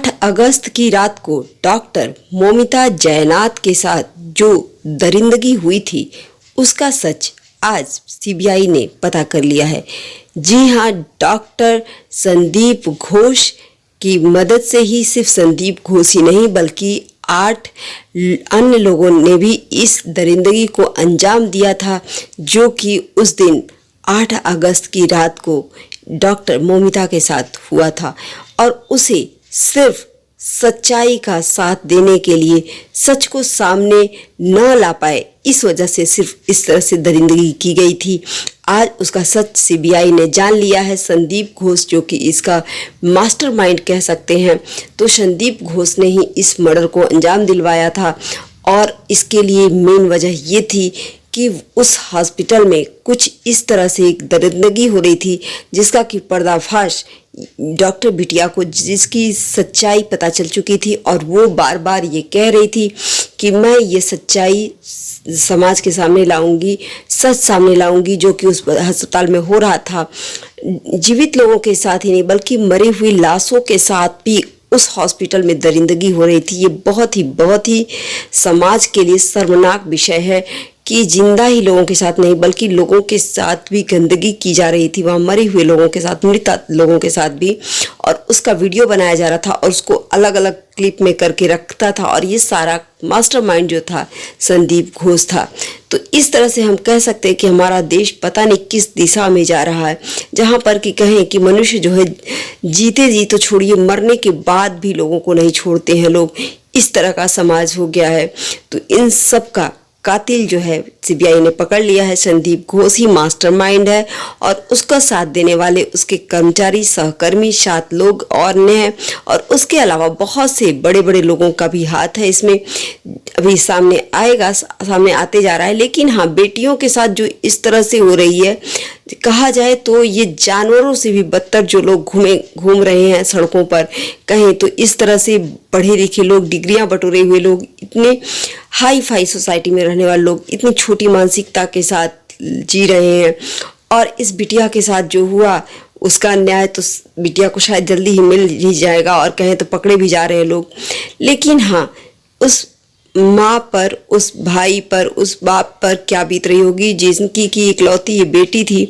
8 अगस्त की रात को डॉक्टर मौमिता जयनाथ के साथ जो दरिंदगी हुई थी उसका सच आज सीबीआई ने पता कर लिया है। जी हाँ, डॉक्टर संदीप घोष की मदद से ही सिर्फ संदीप घोष ही नहीं बल्कि 8 अन्य लोगों ने भी इस दरिंदगी को अंजाम दिया था, जो कि उस दिन 8 अगस्त की रात को डॉक्टर मौमिता के साथ हुआ था। और उसे सिर्फ सच्चाई का साथ देने के लिए, सच को सामने न ला पाए, इस वजह से सिर्फ इस तरह से दरिंदगी की गई थी। आज उसका सच सीबीआई ने जान लिया है। संदीप घोष जो कि इसका मास्टरमाइंड कह सकते हैं, तो संदीप घोष ने ही इस मर्डर को अंजाम दिलवाया था। और इसके लिए मेन वजह ये थी कि उस हॉस्पिटल में कुछ इस तरह से एक दरिंदगी हो रही थी जिसका कि पर्दाफाश डॉक्टर बिटिया को, जिसकी सच्चाई पता चल चुकी थी और वो बार बार ये कह रही थी कि मैं ये सच्चाई समाज के सामने लाऊंगी, सच सामने लाऊंगी, जो कि उस अस्पताल में हो रहा था। जीवित लोगों के साथ ही नहीं बल्कि मरी हुई लाशों के साथ भी उस हॉस्पिटल में दरिंदगी हो रही थी। ये बहुत ही समाज के लिए शर्मनाक विषय है कि जिंदा ही लोगों के साथ नहीं बल्कि लोगों के साथ भी गंदगी की जा रही थी, वहाँ मरे हुए लोगों के साथ, मृत लोगों के साथ भी। और उसका वीडियो बनाया जा रहा था और उसको अलग अलग क्लिप में करके रखता था। और ये सारा मास्टरमाइंड जो था संदीप घोष था। तो इस तरह से हम कह सकते हैं कि हमारा देश पता नहीं किस दिशा में जा रहा है, जहाँ पर कि कहें कि मनुष्य जो है जीते जी तो छोड़िए, मरने के बाद भी लोगों को नहीं छोड़ते हैं लोग। इस तरह का समाज हो गया है। तो इन सब का कातिल जो है सीबीआई ने पकड़ लिया है। संदीप घोष ही मास्टरमाइंड है और उसका साथ देने वाले उसके कर्मचारी, सहकर्मी, 7 लोग और ने हैं। और उसके अलावा बहुत से बड़े बड़े लोगों का भी हाथ है इसमें। अभी सामने आएगा, सामने आते जा रहा है। लेकिन हाँ, बेटियों के साथ जो इस तरह से हो रही है, कहा जाए तो ये जानवरों से भी बदतर जो लोग घूम रहे हैं सड़कों पर, कहें तो इस तरह से पढ़े लिखे लोग, डिग्रियां बटोरे हुए लोग, इतने हाई फाई सोसाइटी में रहने वाले लोग इतनी छोटी मानसिकता के साथ जी रहे हैं। और इस बिटिया के साथ जो हुआ उसका न्याय तो बिटिया को शायद जल्दी ही मिल ही जाएगा और कहें तो पकड़े भी जा रहे हैं लोग। लेकिन हाँ, उस माँ पर, उस भाई पर, उस बाप पर क्या बीत रही होगी जिनकी की इकलौती ये बेटी थी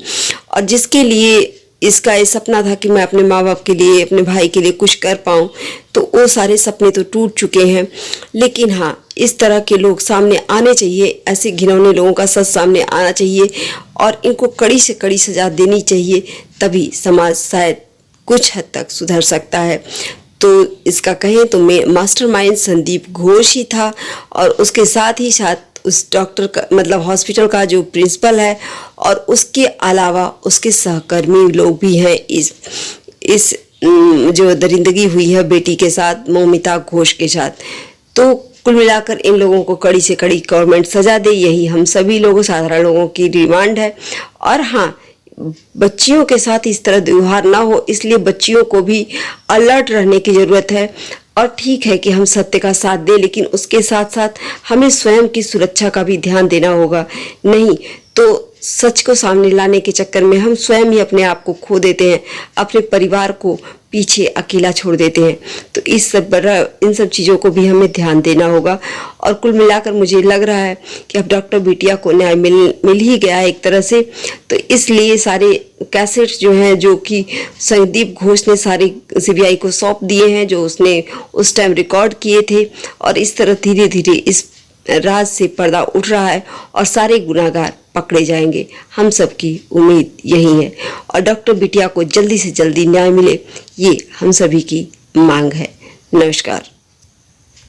और जिसके लिए इसका ये सपना था कि मैं अपने माँ बाप के लिए, अपने भाई के लिए कुछ कर पाऊँ। तो वो सारे सपने तो टूट चुके हैं। लेकिन हाँ, इस तरह के लोग सामने आने चाहिए, ऐसे घिनौने लोगों का सच सामने आना चाहिए और इनको कड़ी से कड़ी सजा देनी चाहिए, तभी समाज शायद कुछ हद तक सुधर सकता है। तो इसका कहें तो मास्टरमाइंड संदीप घोष ही था और उसके साथ ही साथ उस डॉक्टर का, मतलब हॉस्पिटल का जो प्रिंसिपल है, और उसके अलावा उसके सहकर्मी लोग भी हैं इस जो दरिंदगी हुई है बेटी के साथ, मौमिता घोष के साथ। तो कुल मिलाकर इन लोगों को कड़ी से कड़ी गवर्नमेंट सजा दे, यही हम सभी लोगों, साधारण लोगों की डिमांड है। और हाँ, बच्चियों के साथ इस तरह व्यवहार ना हो, इसलिए बच्चियों को भी अलर्ट रहने की ज़रूरत है। और ठीक है कि हम सत्य का साथ दें, लेकिन उसके साथ साथ हमें स्वयं की सुरक्षा का भी ध्यान देना होगा। नहीं तो सच को सामने लाने के चक्कर में हम स्वयं ही अपने आप को खो देते हैं, अपने परिवार को पीछे अकेला छोड़ देते हैं। तो इन सब चीज़ों को भी हमें ध्यान देना होगा। और कुल मिलाकर मुझे लग रहा है कि अब डॉक्टर बिटिया को न्याय मिल ही गया है एक तरह से। तो इसलिए सारे कैसेट्स जो हैं, जो कि संदीप घोष ने सारे सीबीआई को सौंप दिए हैं, जो उसने उस टाइम रिकॉर्ड किए थे, और इस तरह धीरे धीरे इस राज से पर्दा उठ रहा है और सारे गुनाहगार पकड़े जाएंगे। हम सबकी उम्मीद यही है और डॉक्टर बिटिया को जल्दी से जल्दी न्याय मिले, ये हम सभी की मांग है। नमस्कार।